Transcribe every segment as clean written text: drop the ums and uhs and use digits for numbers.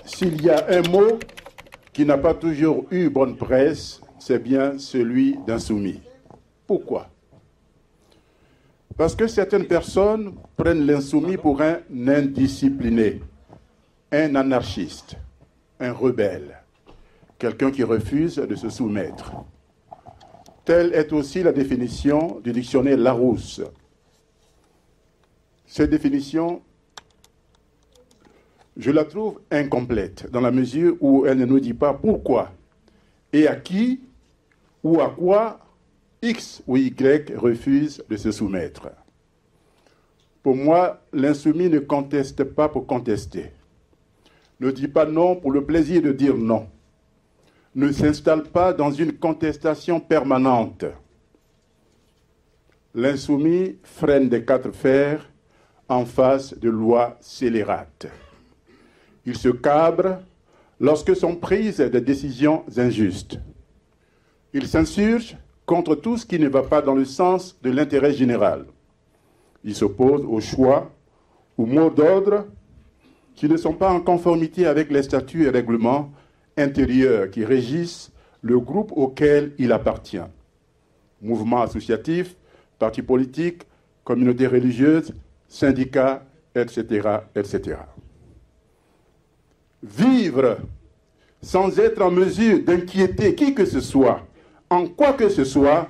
S'il y a un mot qui n'a pas toujours eu bonne presse, c'est bien celui d'insoumis. Pourquoi? Parce que certaines personnes prennent l'insoumis pour un indiscipliné, un anarchiste, un rebelle, quelqu'un qui refuse de se soumettre. Telle est aussi la définition du dictionnaire Larousse. Cette définition, je la trouve incomplète, dans la mesure où elle ne nous dit pas pourquoi et à qui ou à quoi X ou Y refuse de se soumettre. Pour moi, l'insoumis ne conteste pas pour contester, ne dit pas non pour le plaisir de dire non, ne s'installe pas dans une contestation permanente. L'insoumis freine des quatre fers en face de lois scélérates. Il se cabre lorsque sont prises des décisions injustes. Il s'insurge contre tout ce qui ne va pas dans le sens de l'intérêt général. Il s'oppose aux choix, aux mots d'ordre qui ne sont pas en conformité avec les statuts et règlements intérieurs qui régissent le groupe auquel il appartient. Mouvements associatifs, partis politiques, communautés religieuses, syndicats, etc., etc. Vivre sans être en mesure d'inquiéter qui que ce soit, en quoi que ce soit,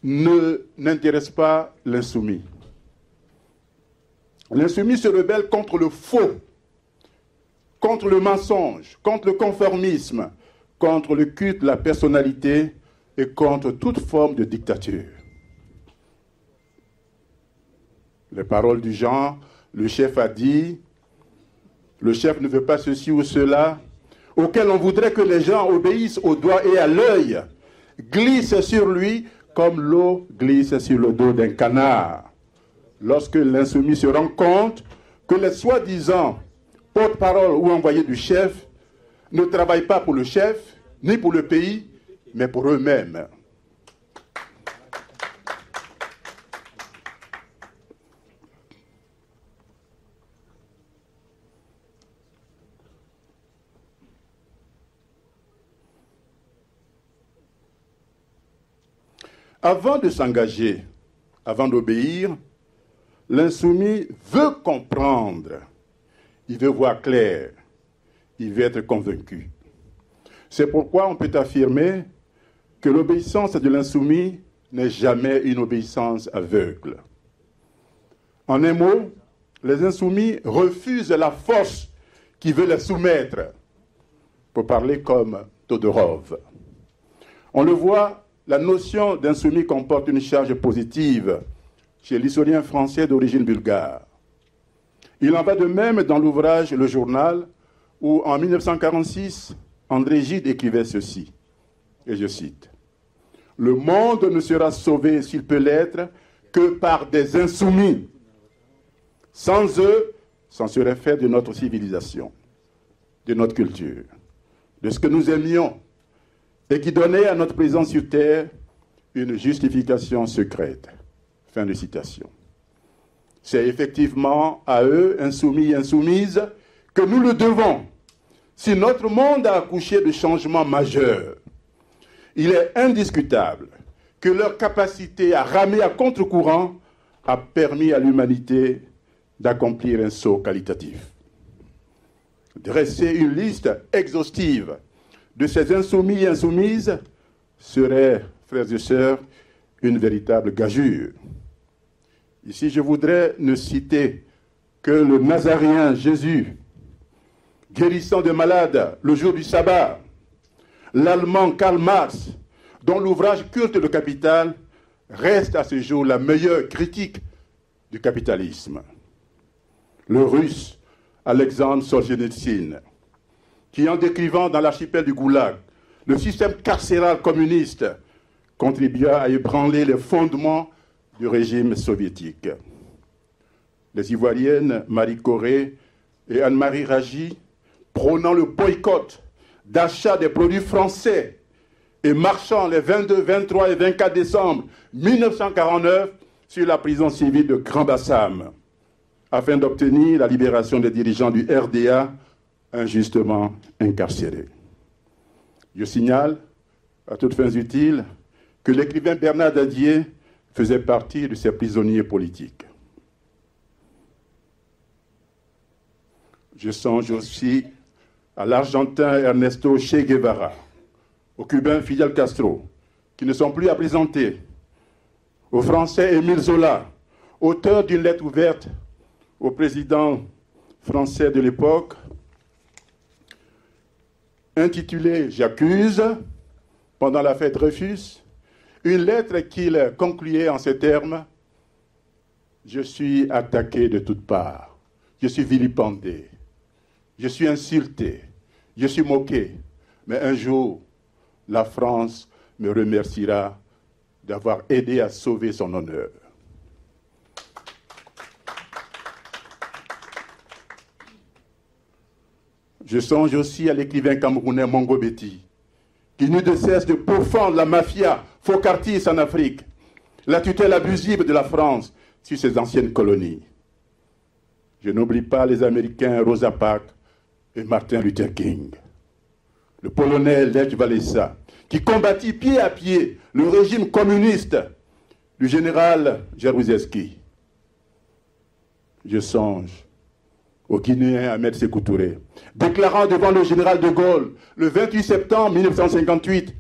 n'intéresse pas l'insoumis. L'insoumis se rebelle contre le faux, contre le mensonge, contre le conformisme, contre le culte de la personnalité et contre toute forme de dictature. Les paroles du genre, le chef a dit, le chef ne veut pas ceci ou cela, auquel on voudrait que les gens obéissent au doigt et à l'œil, glissent sur lui comme l'eau glisse sur le dos d'un canard. Lorsque l'insoumis se rend compte que les soi-disant porte-parole ou envoyés du chef ne travaillent pas pour le chef, ni pour le pays, mais pour eux-mêmes. Avant de s'engager, avant d'obéir, l'insoumis veut comprendre, il veut voir clair, il veut être convaincu. C'est pourquoi on peut affirmer que l'obéissance de l'insoumis n'est jamais une obéissance aveugle. En un mot, les insoumis refusent la force qui veut les soumettre, pour parler comme Todorov. On le voit, la notion d'insoumis comporte une charge positive chez l'historien français d'origine bulgare. Il en va de même dans l'ouvrage Le Journal, où en 1946, André Gide écrivait ceci, et je cite, « Le monde ne sera sauvé, s'il peut l'être, que par des insoumis. Sans eux, c'en serait fait de notre civilisation, de notre culture, de ce que nous aimions, et qui donnait à notre présence sur Terre une justification secrète. » Fin de citation. C'est effectivement à eux, insoumis et insoumises, que nous le devons. Si notre monde a accouché de changements majeurs, il est indiscutable que leur capacité à ramer à contre-courant a permis à l'humanité d'accomplir un saut qualitatif. Dresser une liste exhaustive de ces insoumis et insoumises serait, frères et sœurs, une véritable gageure. Ici, je voudrais ne citer que le Nazaréen Jésus, guérissant des malades le jour du sabbat, l'Allemand Karl Marx, dont l'ouvrage Culte le capital reste à ce jour la meilleure critique du capitalisme, le Russe Alexandre Solzhenitsyn, qui, en décrivant dans l'archipel du Goulag le système carcéral communiste, contribua à ébranler les fondements du régime soviétique. Les Ivoiriennes Marie Corée et Anne-Marie Ragy, prônant le boycott d'achat des produits français et marchant les 22, 23 et 24 décembre 1949, sur la prison civile de Grand Bassam, afin d'obtenir la libération des dirigeants du RDA injustement incarcérés. Je signale, à toutes fins utiles, que l'écrivain Bernard Dadier faisait partie de ces prisonniers politiques. Je songe aussi à l'Argentin Ernesto Che Guevara, au Cubain Fidel Castro, qui ne sont plus à présenter, au Français Émile Zola, auteur d'une lettre ouverte au président français de l'époque, intitulée « J'accuse » pendant l'affaire Dreyfus, une lettre qu'il concluait en ces termes: « Je suis attaqué de toutes parts, je suis vilipendé, je suis insulté, je suis moqué, mais un jour, la France me remerciera d'avoir aidé à sauver son honneur. » Je songe aussi à l'écrivain camerounais Mongo Betty, qui n'eut de cesse de pourfendre la mafia folkartiste en Afrique, la tutelle abusive de la France sur ses anciennes colonies. Je n'oublie pas les Américains Rosa Parks et Martin Luther King, le Polonais Lech Walesa, qui combattit pied à pied le régime communiste du général Jaruzelski. Je songe au Guinéen Ahmed Sékou Touré, déclarant devant le général de Gaulle le 28 septembre 1958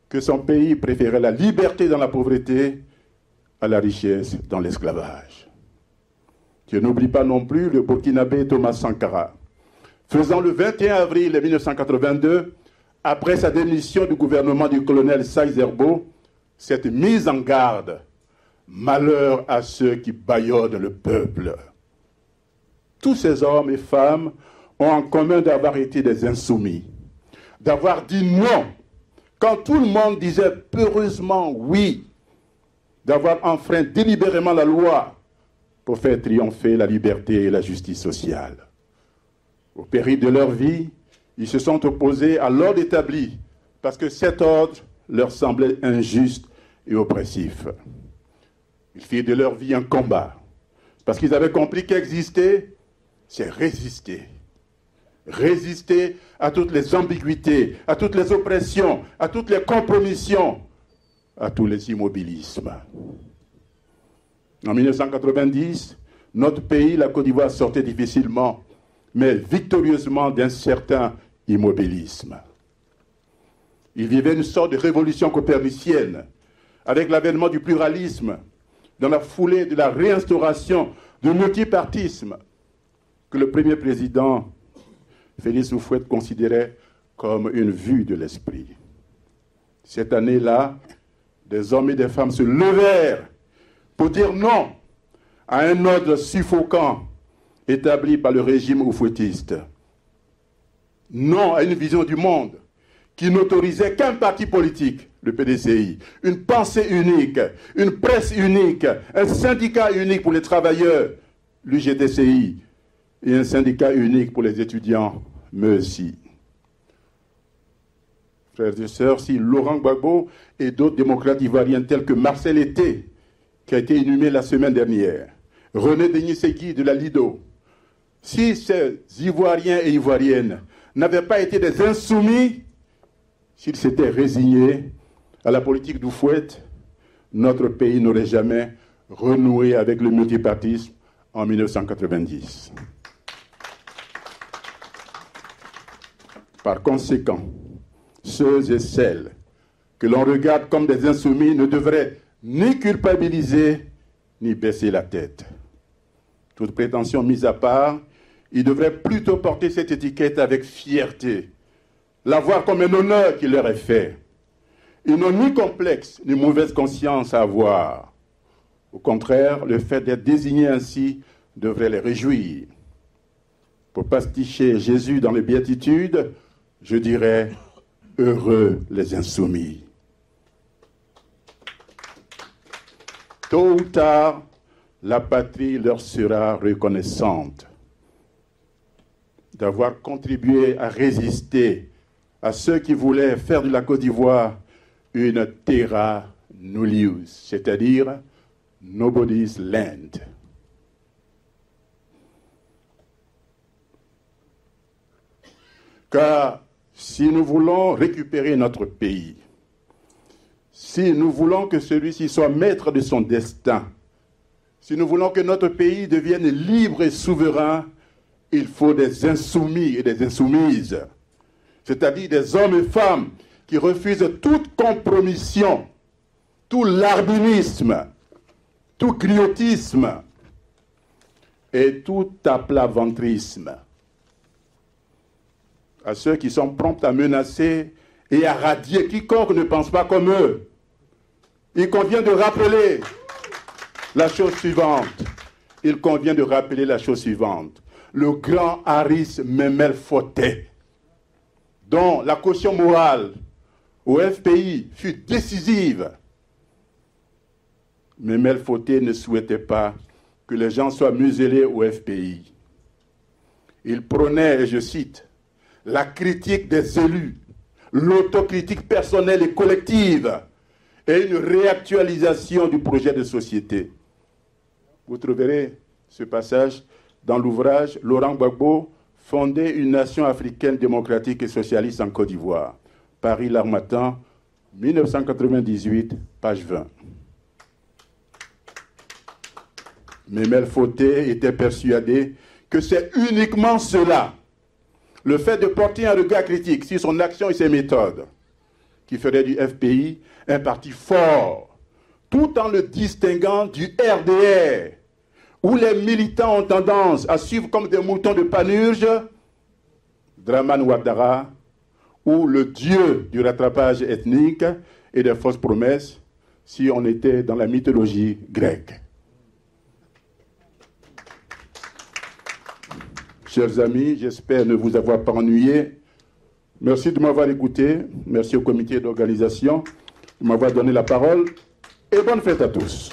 que son pays préférait la liberté dans la pauvreté à la richesse dans l'esclavage. Je n'oublie pas non plus le Burkinabé Thomas Sankara, faisant le 21 avril 1982, après sa démission du gouvernement du colonel Saïd Zerbo, cette mise en garde: malheur à ceux qui bâillonnent le peuple. Tous ces hommes et femmes ont en commun d'avoir été des insoumis, d'avoir dit non quand tout le monde disait peureusement oui, d'avoir enfreint délibérément la loi pour faire triompher la liberté et la justice sociale. Au péril de leur vie, ils se sont opposés à l'ordre établi parce que cet ordre leur semblait injuste et oppressif. Ils firent de leur vie un combat parce qu'ils avaient compris qu'exister, c'est résister. Résister à toutes les ambiguïtés, à toutes les oppressions, à toutes les compromissions, à tous les immobilismes. En 1990, notre pays, la Côte d'Ivoire, sortait difficilement, mais victorieusement d'un certain immobilisme. Il vivait une sorte de révolution copernicienne, avec l'avènement du pluralisme, dans la foulée de la réinstauration du multipartisme, que le premier président, Félix Houphouët, considérait comme une vue de l'esprit. Cette année-là, des hommes et des femmes se levèrent pour dire non à un ordre suffocant établi par le régime houphouëtiste. Non à une vision du monde qui n'autorisait qu'un parti politique, le PDCI, une pensée unique, une presse unique, un syndicat unique pour les travailleurs, l'UGTCI, et un syndicat unique pour les étudiants, MEUSI. Frères et sœurs, si Laurent Gbagbo et d'autres démocrates ivoiriens tels que Marcel Été, qui a été inhumé la semaine dernière, René Denis-Segui de la Lido, si ces Ivoiriens et Ivoiriennes n'avaient pas été des insoumis, s'ils s'étaient résignés à la politique d'Houphouët, notre pays n'aurait jamais renoué avec le multipartisme en 1990. Par conséquent, ceux et celles que l'on regarde comme des insoumis ne devraient ni culpabiliser, ni baisser la tête. Toute prétention mise à part, ils devraient plutôt porter cette étiquette avec fierté, la voir comme un honneur qui leur est fait. Ils n'ont ni complexe, ni mauvaise conscience à avoir. Au contraire, le fait d'être désignés ainsi devrait les réjouir. Pour pasticher Jésus dans les béatitudes, je dirais « heureux les insoumis ». Tôt ou tard, la patrie leur sera reconnaissante d'avoir contribué à résister à ceux qui voulaient faire de la Côte d'Ivoire une terra nullius, c'est-à-dire nobody's land. Car si nous voulons récupérer notre pays, si nous voulons que celui-ci soit maître de son destin, si nous voulons que notre pays devienne libre et souverain, il faut des insoumis et des insoumises, c'est-à-dire des hommes et femmes qui refusent toute compromission, tout lardinisme, tout griotisme et tout aplat-ventrisme. À ceux qui sont prompts à menacer et à radier quiconque ne pense pas comme eux. Il convient de rappeler la chose suivante. Il convient de rappeler la chose suivante. Le grand Harris Memel Foté, dont la caution morale au FPI fut décisive, Memel Foté ne souhaitait pas que les gens soient muselés au FPI. Il prônait, et je cite, la critique des élus, l'autocritique personnelle et collective et une réactualisation du projet de société. Vous trouverez ce passage dans l'ouvrage Laurent Gbagbo, Fonder une nation africaine démocratique et socialiste en Côte d'Ivoire. Paris l'Harmattan, 1998, page 20. Memel Foté était persuadé que c'est uniquement cela, le fait de porter un regard critique sur son action et ses méthodes, qui ferait du FPI un parti fort, tout en le distinguant du RDR, où les militants ont tendance à suivre comme des moutons de Panurge Dramane Ouattara, ou le dieu du rattrapage ethnique et des fausses promesses, si on était dans la mythologie grecque. Chers amis, j'espère ne vous avoir pas ennuyé. Merci de m'avoir écouté. Merci au comité d'organisation de m'avoir donné la parole. Et bonne fête à tous.